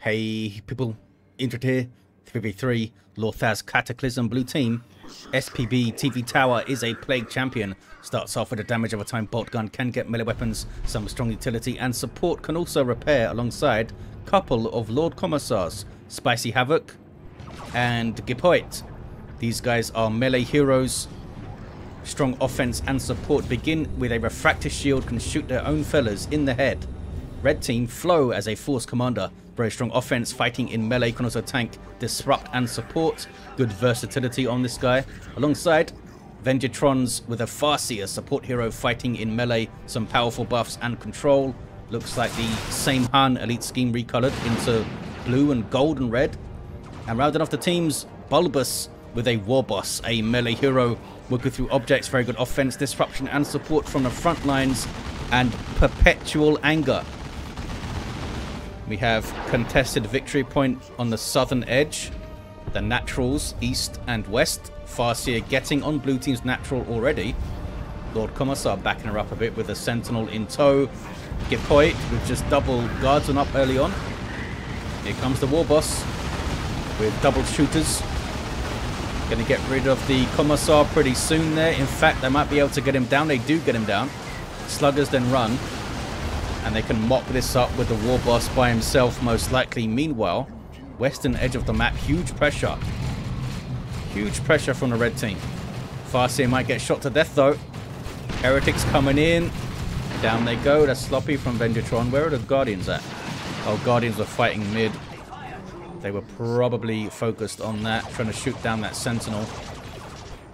Hey people, Intrid here, 3v3, Lothaz Cataclysm blue team. spbtvtower is a plague champion. Starts off with a damage over time bolt gun, can get melee weapons, some strong utility, and support can also repair alongside couple of Lord Commissars, Spicy Havoc and Gipoit. These guys are melee heroes. Strong offense and support, begin with a refractor shield, can shoot their own fellas in the head. Red team, Flow as a force commander. Very strong offense, fighting in melee, can also tank, disrupt and support. Good versatility on this guy. Alongside Venjitrons with a Farseer, support hero fighting in melee, some powerful buffs and control. Looks like the same Han elite scheme recolored into blue and gold and red. And rounding off the teams, Bulbus with a Warboss, a melee hero, working through objects, very good offense, disruption and support from the front lines, and perpetual anger. We have contested victory point on the southern edge, the naturals east and west. Farseer getting on blue team's natural already. Lord Commissar backing her up a bit with a sentinel in tow. Gipoit with just double guards on up early on. Here comes the Warboss with double shooters. Going to get rid of the Commissar pretty soon there. In fact, they might be able to get him down. They do get him down. Sluggers then run. And they can mop this up with the Warboss by himself, most likely. Meanwhile, western edge of the map, huge pressure. Huge pressure from the red team. Farseer might get shot to death, though. Heretics coming in. Down they go. That's sloppy from Venjitron. Where are the Guardians at? Oh, Guardians were fighting mid. They were probably focused on that, trying to shoot down that sentinel.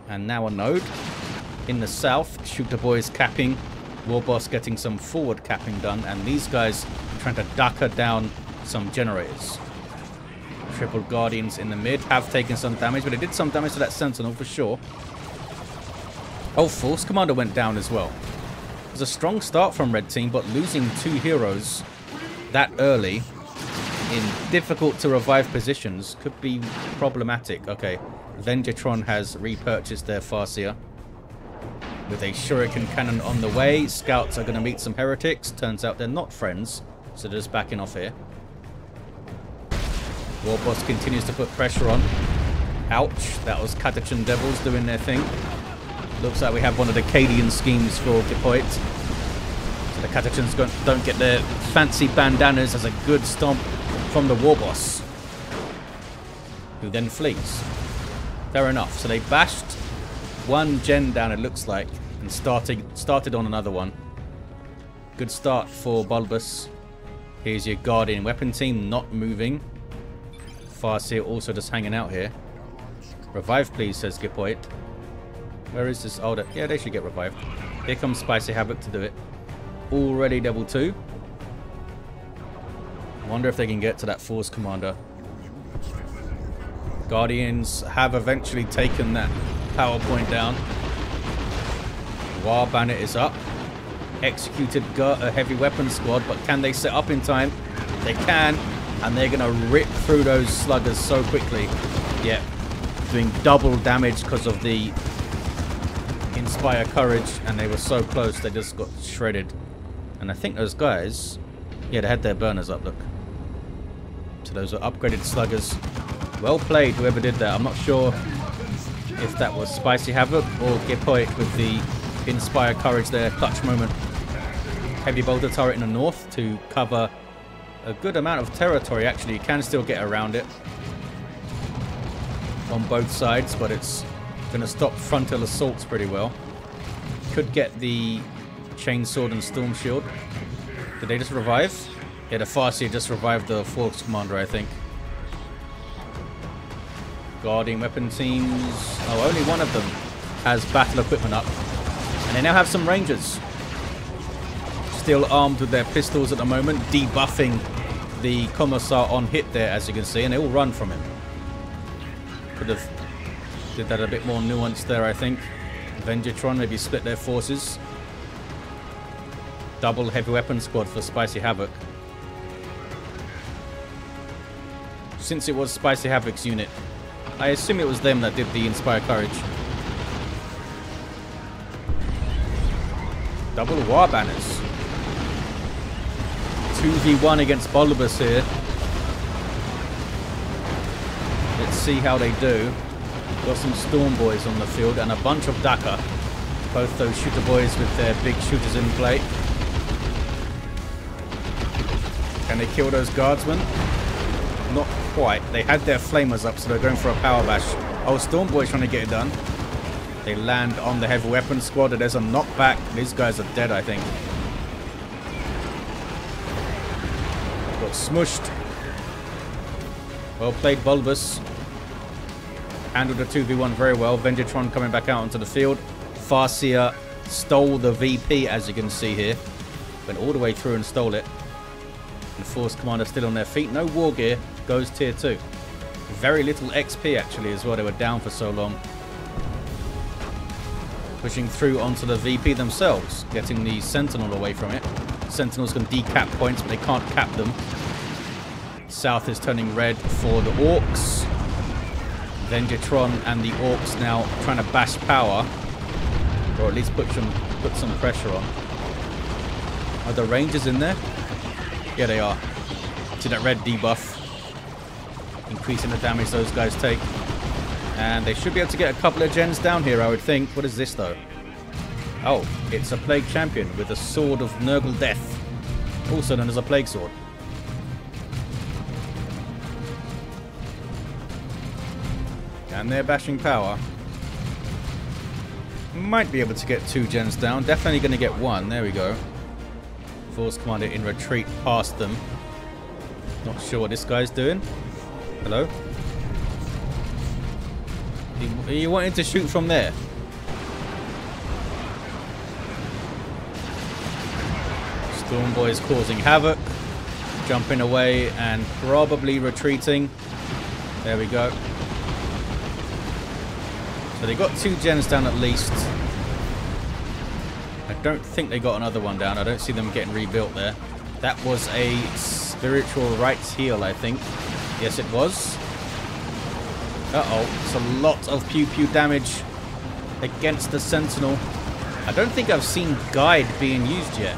And now a node. In the south, Shooter Boys capping. Warboss getting some forward capping done, and these guys trying to ducker down some generators. Triple Guardians in the mid have taken some damage, but it did some damage to that sentinel for sure. Oh, Force Commander went down as well. It was a strong start from red team, but losing two heroes that early in difficult to revive positions could be problematic. Okay, Venjitron has repurchased their Farseer with a shuriken cannon on the way. Scouts are going to meet some heretics. Turns out they're not friends, so they're just backing off here. Warboss continues to put pressure on. Ouch, that was Catachan Devils doing their thing. Looks like we have one of the Cadian schemes for Gipoit. So the Catachans don't get their fancy bandanas, as a good stomp from the Warboss, who then flees. Fair enough. So they bashed one gen down, it looks like, and started on another one. Good start for Bulbus. Here's your Guardian weapon team not moving. Farseer also just hanging out here. Revive please, says Gipoit. Where is this? Oh, yeah, they should get revived. Here comes Spicy Havoc to do it. Already level 2. Wonder if they can get to that Force Commander. Guardians have eventually taken that power point down. Warbanner is up. Executed a heavy weapon squad, but can they set up in time? They can, and they're going to rip through those sluggers so quickly. Yeah, doing double damage because of the Inspire Courage, and they were so close they just got shredded. And I think those guys, yeah, they had their burners up, look. So those are upgraded sluggers. Well played, whoever did that. I'm not sure if that was Spicy Havoc or Gipoit with the Inspire Courage there. Clutch moment. Heavy bolter turret in the north to cover a good amount of territory. Actually, you can still get around it on both sides, but it's going to stop frontal assaults pretty well. Could get the Chainsword and Storm Shield. Did they just revive? Yeah, the Farseer just revived the Force Commander, I think. Guardian weapon teams. Oh, only one of them has battle equipment up. And they now have some Rangers. Still armed with their pistols at the moment, debuffing the Commissar on hit there, as you can see, and they all run from him. Could have did that a bit more nuanced there, I think. Venjitron maybe split their forces. Double heavy weapon squad for Spicy Havoc. Since it was Spicy Havoc's unit, I assume it was them that did the Inspire Courage. Double War Banners. 2v1 against Bulbus here. see how they do. Got some Storm Boys on the field and a bunch of Daka. Both those shooter boys with their big shooters in play. Can they kill those guardsmen? Not quite. They had their flamers up, so they're going for a power bash. Oh, Storm Boy's trying to get it done. They land on the heavy weapon squad. There's a knockback. These guys are dead, I think. Got smushed. Well played, Bulbus. Handled the 2v1 very well. Venjitron coming back out onto the field. Farseer stole the VP, as you can see here. Went all the way through and stole it. And Force Commander still on their feet. No war gear. Goes tier 2. Very little XP actually as well. They were down for so long. Pushing through onto the VP themselves. Getting the Sentinel away from it. Sentinels can decap points, but they can't cap them. South is turning red for the Orks. Venjitron and the Orks now trying to bash power. Or at least put some pressure on. Are the Rangers in there? Yeah, they are. See that red debuff. Increasing the damage those guys take. And they should be able to get a couple of gens down here, I would think. What is this, though? Oh, it's a Plague Champion with a Sword of Nurgle Death. Also known as a Plague Sword. And they're bashing power. Might be able to get 2 gens down. Definitely going to get 1. There we go. Force Commander in retreat past them. Not sure what this guy's doing. Hello? Are you wanting to shoot from there? Storm Boys causing havoc. Jumping away and probably retreating. There we go. So they got 2 gens down at least. I don't think they got another one down. I don't see them getting rebuilt there. That was a spiritual rights heal, I think. Yes, it was. Uh-oh. It's a lot of pew-pew damage against the Sentinel. I don't think I've seen Guide being used yet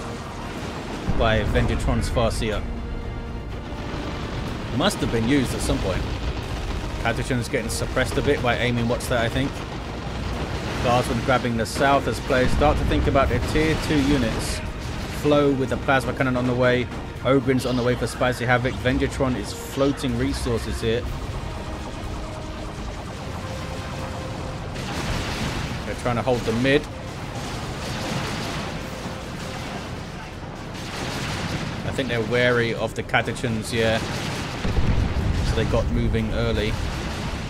by Venjitron's Farseer. Must have been used at some point. Catachan's getting suppressed a bit by aiming what's that, I think. Guardsmen grabbing the south as players start to think about their tier 2 units. Flow with a plasma cannon on the way. Ogren's on the way for Spicy Havoc. Venjitron is floating resources here. They're trying to hold the mid. I think they're wary of the Catachans, yeah. So they got moving early.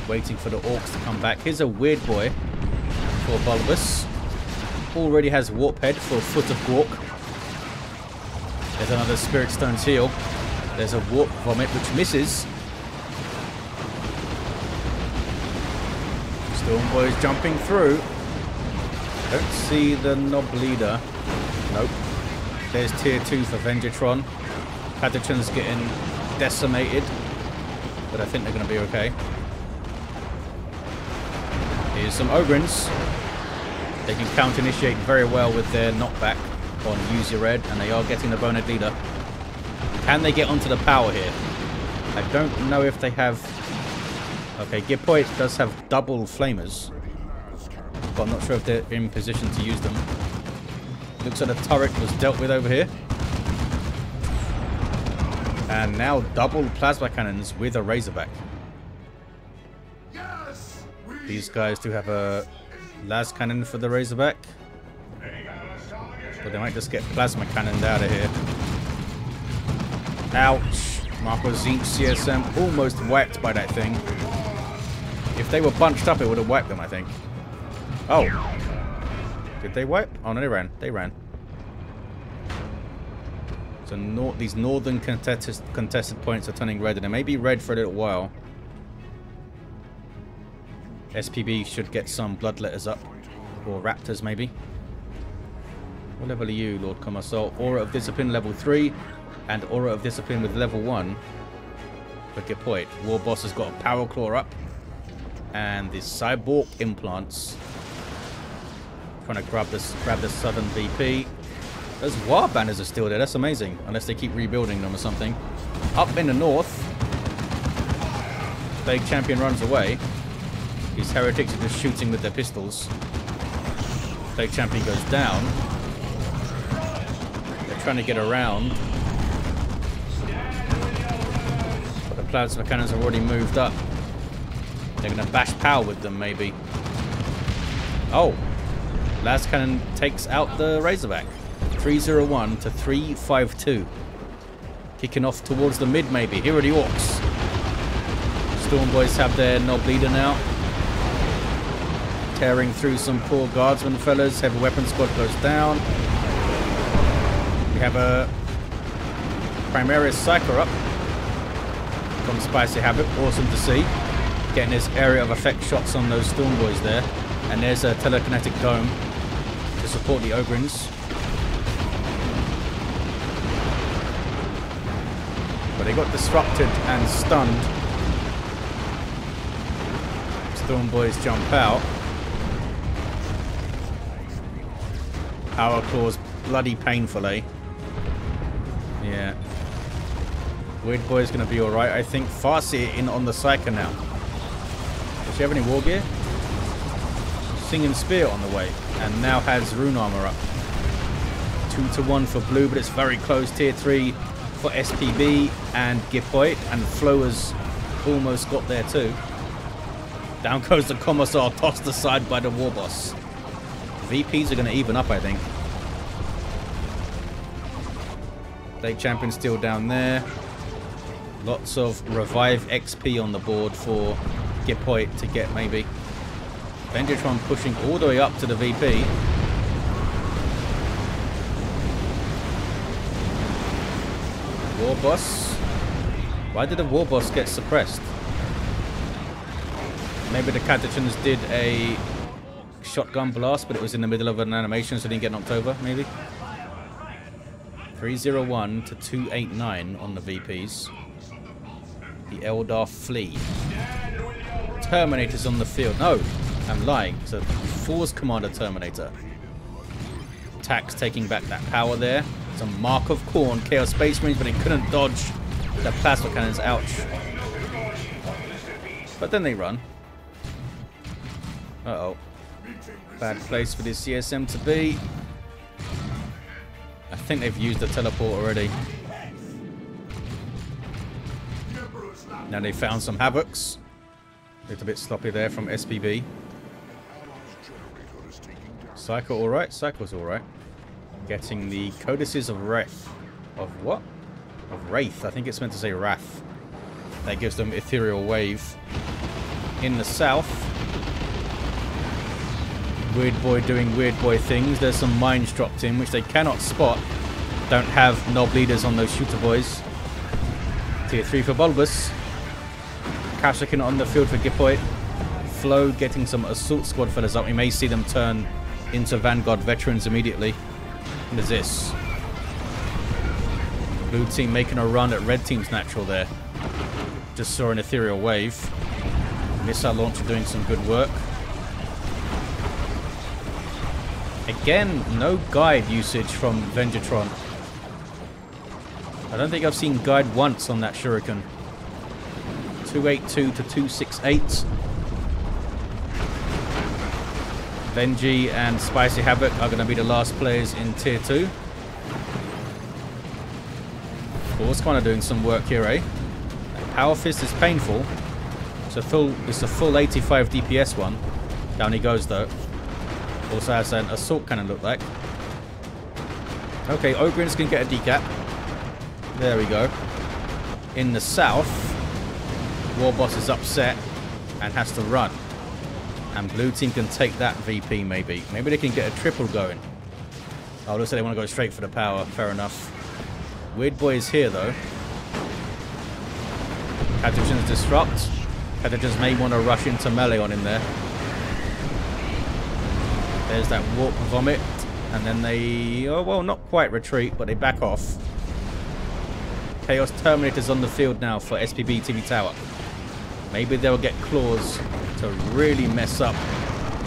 Waiting for the Orks to come back. Here's a weird boy for Bulbus. Already has Warp Head for Foot of Gork. There's another Spirit Stone's heal. There's a Warp Vomit which misses. Storm Boys jumping through. Don't see the Knob Leader. Nope. There's tier 2 for Venjitron. Catachan's getting decimated. But I think they're going to be okay. Here's some Ogrins. They can counter-initiate very well with their knockback on Use Your Red, and they are getting the Boned Leader. Can they get onto the power here? I don't know if they have... Okay, Gipoit does have double flamers, but I'm not sure if they're in position to use them. Looks like the turret was dealt with over here. And now double plasma cannons with a Razorback. These guys do have a las cannon for the Razorback. But they might just get plasma cannoned out of here. Ouch. Marco Zinch CSM almost wiped by that thing. If they were bunched up, it would have wiped them, I think. Oh. Did they wipe? Oh, no, they ran. They ran. So these northern contested points are turning red, and they may be red for a little while. SPB should get some Bloodletters up. Or Raptors, maybe. What level are you, Lord Commissar? Aura of Discipline level 3. And Aura of Discipline with level 1. For Gipoit. Warboss has got a Power Claw up. And the Cyborg Implants. Trying to grab the Southern VP. Those War Banners are still there. That's amazing. Unless they keep rebuilding them or something. Up in the north. Plague Champion runs away. These heretics are just shooting with their pistols. Plague Champion goes down. They're trying to get around. But the plasma cannons have already moved up. They're going to bash power with them, maybe. Oh! Las Cannon takes out the Razorback. 301 to 352. Kicking off towards the mid, maybe. Here are the Orks. Storm Boys have their Knob Leader now. Tearing through some poor guardsmen, fellas. Heavy Weapon Squad goes down. We have a Primaris Psyker up from Spicy Havoc. Awesome to see. Getting his area of effect shots on those Storm Boys there. And there's a telekinetic dome to support the Ogrins. But they got disrupted and stunned. Storm Boys jump out. Power Claws bloody painful, eh? Yeah. Weird Boy's gonna be alright, I think. Farseer in on the Psyker now. Does she have any war gear? Singing Spear on the way. And now has Rune Armor up. 2-1 for blue, but it's very close. Tier 3 for SPB and Gipoit. And Flower's almost got there too. Down goes the Commissar, tossed aside by the Warboss. VPs are going to even up, I think. Plague Champion's still down there. Lots of Revive XP on the board for Gipoit to get, maybe. Venjitron pushing all the way up to the VP. Warboss. Why did the Warboss get suppressed? Maybe the Catechins did a shotgun blast, but it was in the middle of an animation, so it didn't get knocked over, maybe? 301 to 289 on the VPs. The Eldar flee. Terminator's on the field. No, I'm lying. It's a Force Commander Terminator. Tax taking back that power there. It's a Mark of Khorne, Chaos Space Marines, but it couldn't dodge the plasma cannons. Ouch. But then they run. Uh-oh. Bad place for this CSM to be. I think they've used the teleport already. Now they found some Havocs. A little bit sloppy there from SPB. Psycho alright? Psycho's alright. Getting the Codices of Wrath. Of what? Of Wraith. I think it's meant to say Wrath. That gives them Ethereal Wave. In the south, Weird Boy doing Weird Boy things. There's some mines dropped in, which they cannot spot. Don't have Knob Leaders on those Shooter Boys. Tier 3 for Bulbus. Kashyyyk on the field for Gipoit. Flo getting some Assault Squad fellas up. We may see them turn into Vanguard Veterans immediately. What is this? Blue team making a run at red team's natural there. Just saw an Ethereal Wave. Missile launcher doing some good work. Again, no guide usage from Venjitron. I don't think I've seen guide once on that Shuriken. 282 to 268. Venji and Spicy Havoc are going to be the last players in Tier 2. Force kind of doing some work here, eh? Power Fist is painful. It's a full 85 DPS one. Down he goes though. Also has an assault cannon, look like. Okay, Ogrins can get a decap. There we go. In the south, Warboss is upset and has to run. And blue team can take that VP maybe. Maybe they can get a triple going. Oh, looks like they want to go straight for the power. Fair enough. Weird Boy is here though. Catechins disrupt. Catechins may want to rush into melee on him there. There's that Warp Vomit. And then they, oh well, not quite retreat, but they back off. Chaos Terminator's on the field now for spbtvtower. Maybe they'll get claws to really mess up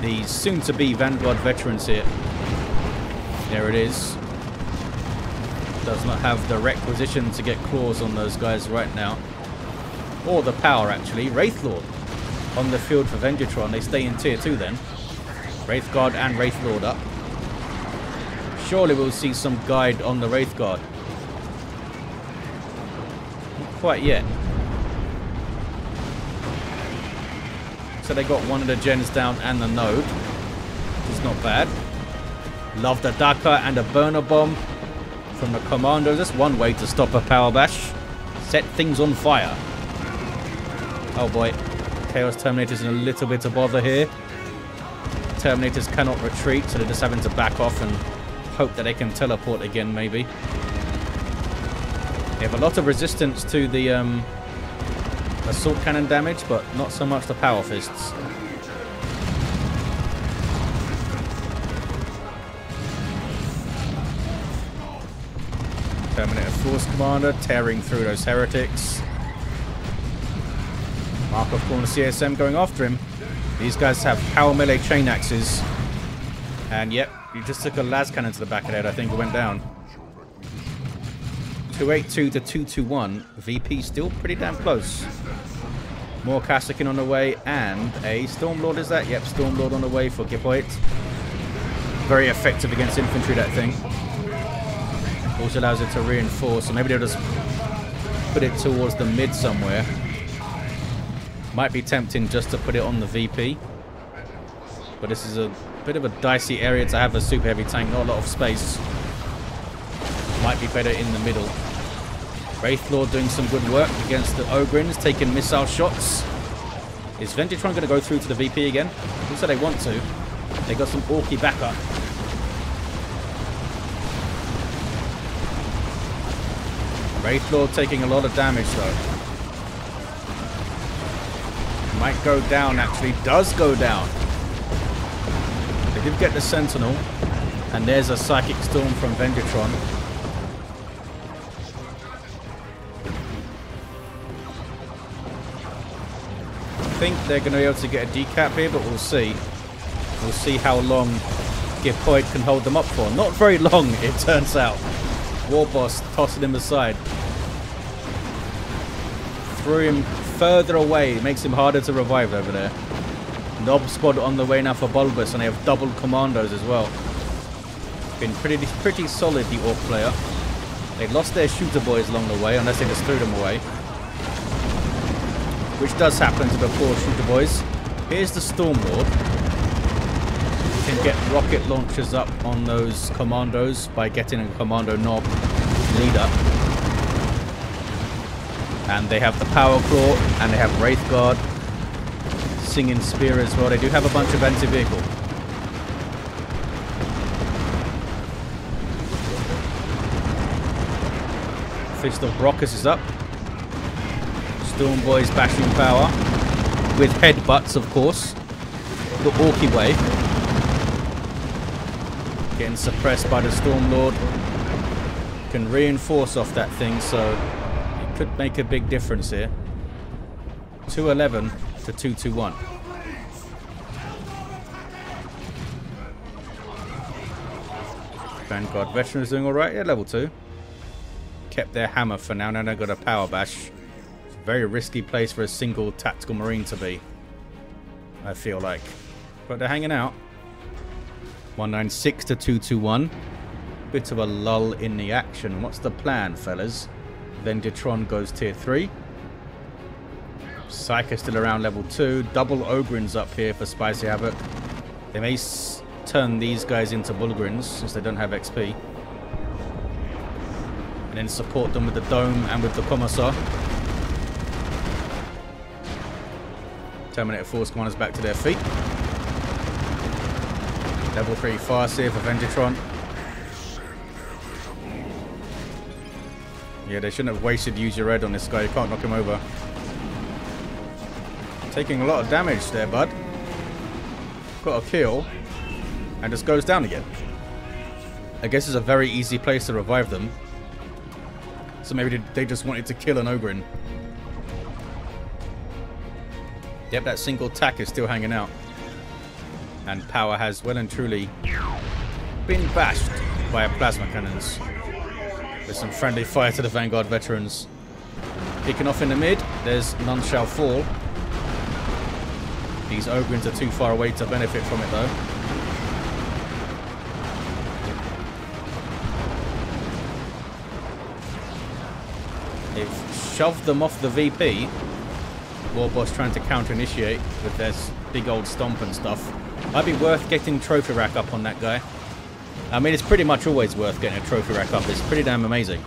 the soon-to-be Vanguard Veterans here. There it is. Does not have the requisition to get claws on those guys right now. Or the power, actually. Wraith Lord on the field for Venjitron. They stay in tier 2 then. Wraith Guard and Wraith Lord up. Surely we'll see some guide on the Wraith Guard. Not quite yet. So they got one of the gens down and the node. It's not bad. Love the Daka and a burner bomb from the commandos. That's one way to stop a power bash. Set things on fire. Oh boy. Chaos Terminator's in a little bit of bother here. Terminators cannot retreat, so they're just having to back off and hope that they can teleport again, maybe. They have a lot of resistance to the assault cannon damage, but not so much the power fists. Terminator Force Commander tearing through those heretics. Markov corner CSM going after him. These guys have power melee chain axes. And yep, he just took a las cannon to the back of the head. I think it went down. 282 to 221. VP still pretty damn close. More Kassakin on the way and a Stormlord, is that? Yep, Stormlord on the way for Gipoit. Very effective against infantry, that thing. Also allows it to reinforce, so maybe they'll just put it towards the mid somewhere. Might be tempting just to put it on the VP. But this is a bit of a dicey area to have a super heavy tank, not a lot of space. Might be better in the middle. Wraith Lord doing some good work against the Ogrins, taking missile shots. Is Venjitron going to go through to the VP again? Looks like they want to. They got some Orky backup. Wraith Lord taking a lot of damage though. Might go down actually. Does go down. They did get the Sentinel. And there's a Psychic Storm from Venjitron. I think they're going to be able to get a decap here, but we'll see. We'll see how long Gipoit can hold them up for. Not very long, it turns out. Warboss tossing him aside. Threw him further away. It makes him harder to revive over there. Nob squad on the way now for Bulbus, and they have double commandos as well. Been pretty solid, the Orc player. They lost their shooter boys along the way, unless they just threw them away. Which does happen to the poor shooter boys. Here's the Stormlord. You can get rocket launchers up on those commandos by getting a commando Nob leader. And they have the Power Claw, and they have Wraith Guard, Singing Spear as well. They do have a bunch of anti-vehicle. Fist of Brockus is up. Storm Boys bashing power. With headbutts, of course. The Orky way. Getting suppressed by the Stormlord. Can reinforce off that thing, so it could make a big difference here. 211 to 221. Vanguard Veterans doing alright, yeah, level 2. Kept their hammer for now, now they've got a power bash. It's a very risky place for a single tactical marine to be, I feel like. But they're hanging out. 196 to 221. Bit of a lull in the action. What's the plan, fellas? Venjitron goes tier 3. Psyche still around level 2. Double Ogrins up here for Spicy Havoc. They may turn these guys into Bulgrins since they don't have XP. And then support them with the Dome and with the Commissar. Terminator Force Commanders back to their feet. Level 3 Farseer for Venjitron. Yeah, they shouldn't have wasted use your red on this guy. You can't knock him over. Taking a lot of damage there, bud. Got a kill. And just goes down again. I guess it's a very easy place to revive them. So maybe they just wanted to kill an Ogrin. Yep, that single tack is still hanging out. And power has well and truly been bashed by plasma cannons. With some friendly fire to the Vanguard veterans. Kicking off in the mid. There's None Shall Fall. These Ogrins are too far away to benefit from it though. They've shoved them off the VP. Warboss trying to counter-initiate with their big old stomp and stuff. Might be worth getting trophy rack up on that guy. I mean, it's pretty much always worth getting a trophy rack up. It's pretty damn amazing.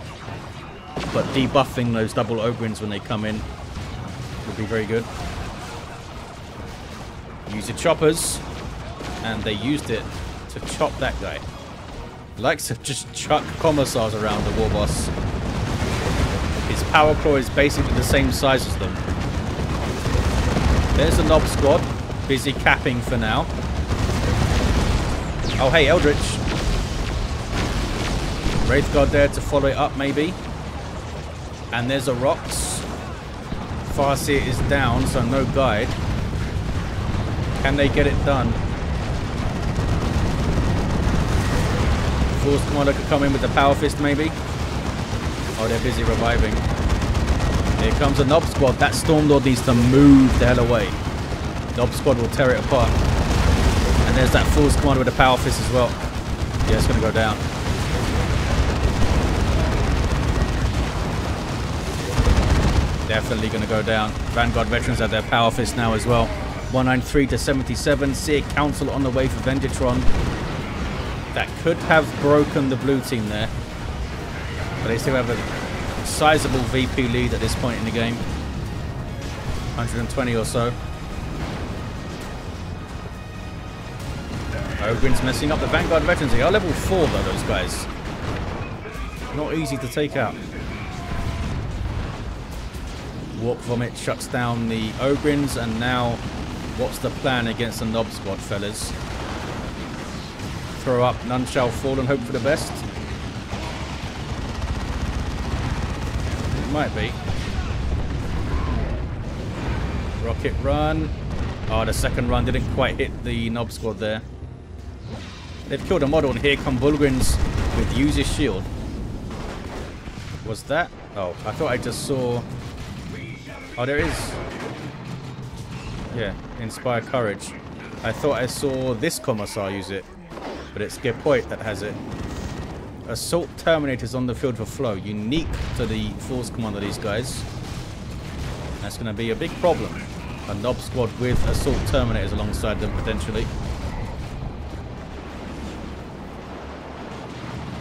But debuffing those double Ogrins when they come in would be very good. Use your choppers. And they used it to chop that guy. Likes to just chuck Commissars around the Warboss. His power claw is basically the same size as them. There's the Nob Squad. Busy capping for now. Oh, hey, Eldritch. Wraith Guard there to follow it up, maybe. And there's a Rocks. Farseer is down, so no guide. Can they get it done? Force Commander could come in with the Power Fist, maybe. Oh, they're busy reviving. Here comes a Nob Squad. That Stormlord needs to move the hell away. Nob Squad will tear it apart. And there's that Force Commander with the Power Fist as well. Yeah, it's going to go down. Definitely going to go down. Vanguard Veterans have their Power Fist now as well. 193 to 77. Seer Council on the way for Venjitron. That could have broken the blue team there. But they still have a sizable VP lead at this point in the game. 120 or so. Ogrin's messing up the Vanguard Veterans. They are level 4 though, those guys. Not easy to take out. Warp Vomit shuts down the Ogrins, and now what's the plan against the Nob Squad, fellas? Throw up None Shall Fall and hope for the best? It might be. Rocket run. Oh, the second run didn't quite hit the Nob Squad there. They've killed a model, and here come Bulgrins with User Shield. Was that? Oh, I thought I just saw... Oh, there is. Yeah, Inspire Courage. I thought I saw this Commissar use it, but it's Gipoit that has it. Assault Terminators on the field for flow. Unique to the Force Commander, these guys. That's going to be a big problem. A Nob Squad with Assault Terminators alongside them, potentially.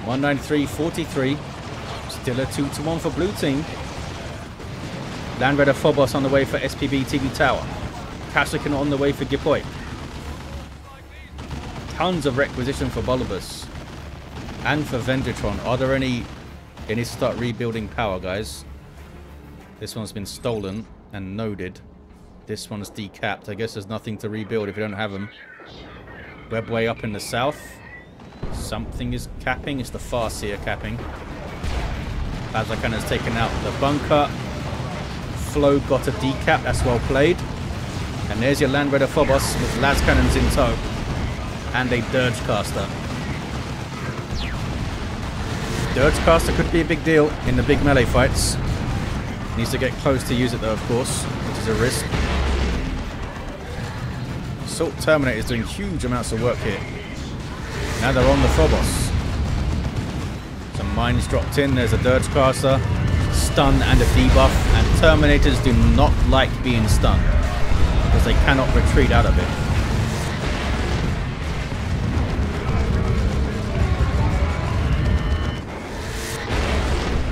193.43. Still a 2-1 for blue team. Land Raider Phobos on the way for spbtvtower. Kashyyyk on the way for Gipoit. Tons of requisition for Bulbus. And for Venjitron. Are there any... They need to start rebuilding power, guys. This one's been stolen and noded. This one's decapped. I guess there's nothing to rebuild if you don't have them. Webway up in the south. Something is capping. It's the Farseer capping. Bazarkan has taken out the bunker. Flow got a decap. That's well played. And there's your Land Raider Phobos with las cannons in tow. And a Dirge Caster. Dirge Caster could be a big deal in the big melee fights. Needs to get close to use it though, of course, which is a risk. Assault Terminator is doing huge amounts of work here. Now they're on the Phobos. Some mines dropped in. There's a Dirge Caster. Stun and a debuff. And Terminators do not like being stunned, because they cannot retreat out of it.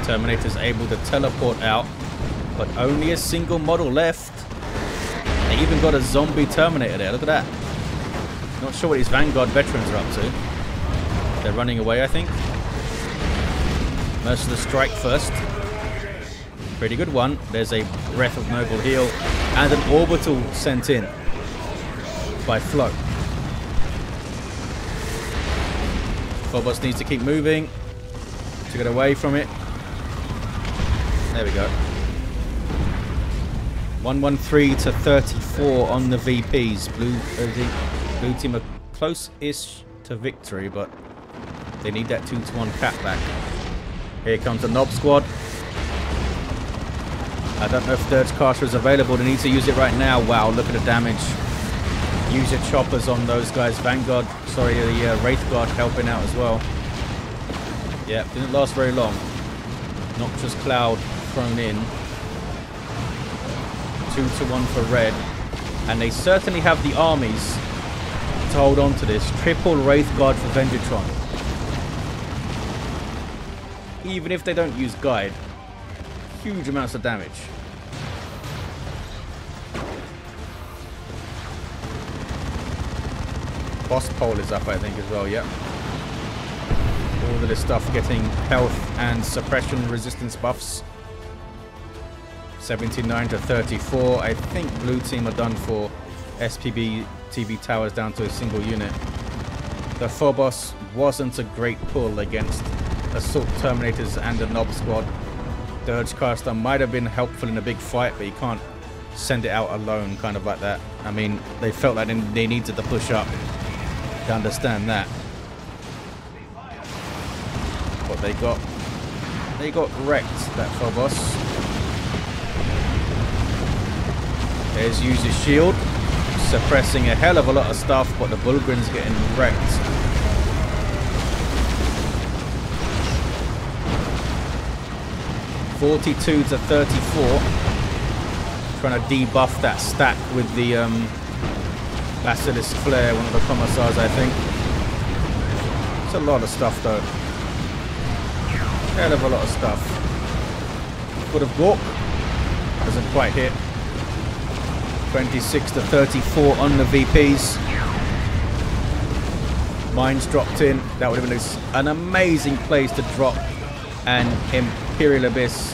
Terminator's able to teleport out, but only a single model left. They even got a zombie Terminator there. Look at that. Not sure what these Vanguard Veterans are up to. They're running away, I think. Merciless Strike first. Pretty good one. There's a Breath of Noble Heal and an Orbital sent in by Flow. Phobos needs to keep moving to get away from it. There we go. 113 to 34 on the VPs. Blue team are close-ish to victory, but they need that 2-1 cap back. Here comes the Nob Squad. I don't know if Dirge Caster is available. They need to use it right now. Wow, look at the damage. Use your choppers on those guys. Vanguard, sorry, the Wraith Guard helping out as well. Yeah, didn't last very long. Noxious Cloud thrown in. 2-1 for red. And they certainly have the armies to hold on to this. Triple Wraith Guard for Venjitron. Even if they don't use Guide. Huge amounts of damage. Boss pole is up, I think, as well, yep. All of this stuff getting health and suppression resistance buffs. 79 to 34. I think blue team are done for. spbtvtowers down to a single unit. The Phobos wasn't a great pull against Assault Terminators and the Nob Squad. Dirge Caster might have been helpful in a big fight, but you can't send it out alone, kind of like that. I mean, they felt like they needed to push up to understand that. But they got wrecked, that Phobos. There's User's Shield, suppressing a hell of a lot of stuff, but the Bulgrin's getting wrecked. (42 to 34). Trying to debuff that stack with the Basilisk Flare, one of the Commissars, I think. It's a lot of stuff, though. Hell of a lot of stuff. Foot of Gork doesn't quite hit. 26 to 34 on the VPs. Mines dropped in. That would have been an amazing place to drop an Imperial Abyss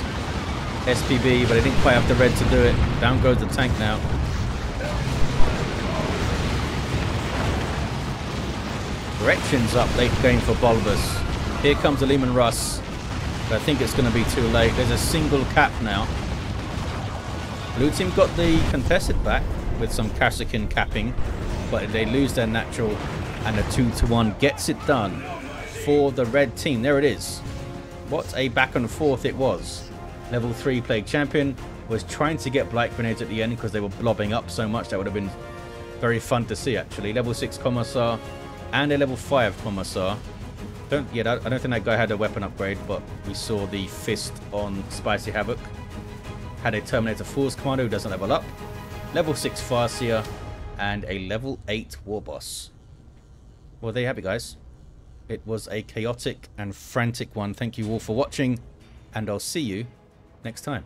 SPB, but I didn't quite have the red to do it. Down goes the tank now. Gretchen's up late game for Bulbus. Here comes the Lehman Russ. But I think it's going to be too late. There's a single cap now. Blue team got the contested back with some Kassakin capping, but they lose their natural, and a 2-1 gets it done for the red team. There it is. What a back and forth it was. Level 3 Plague Champion was trying to get Blight Grenades at the end because they were blobbing up so much. That would have been very fun to see, actually. Level 6 Commissar and a level 5 Commissar. I don't think that guy had a weapon upgrade, but we saw the fist on Spicy Havoc. Had a Terminator Force Commander who doesn't level up. Level 6 Farseer and a level 8 Warboss. Well, there you have it, guys. It was a chaotic and frantic one. Thank you all for watching, and I'll see you next time.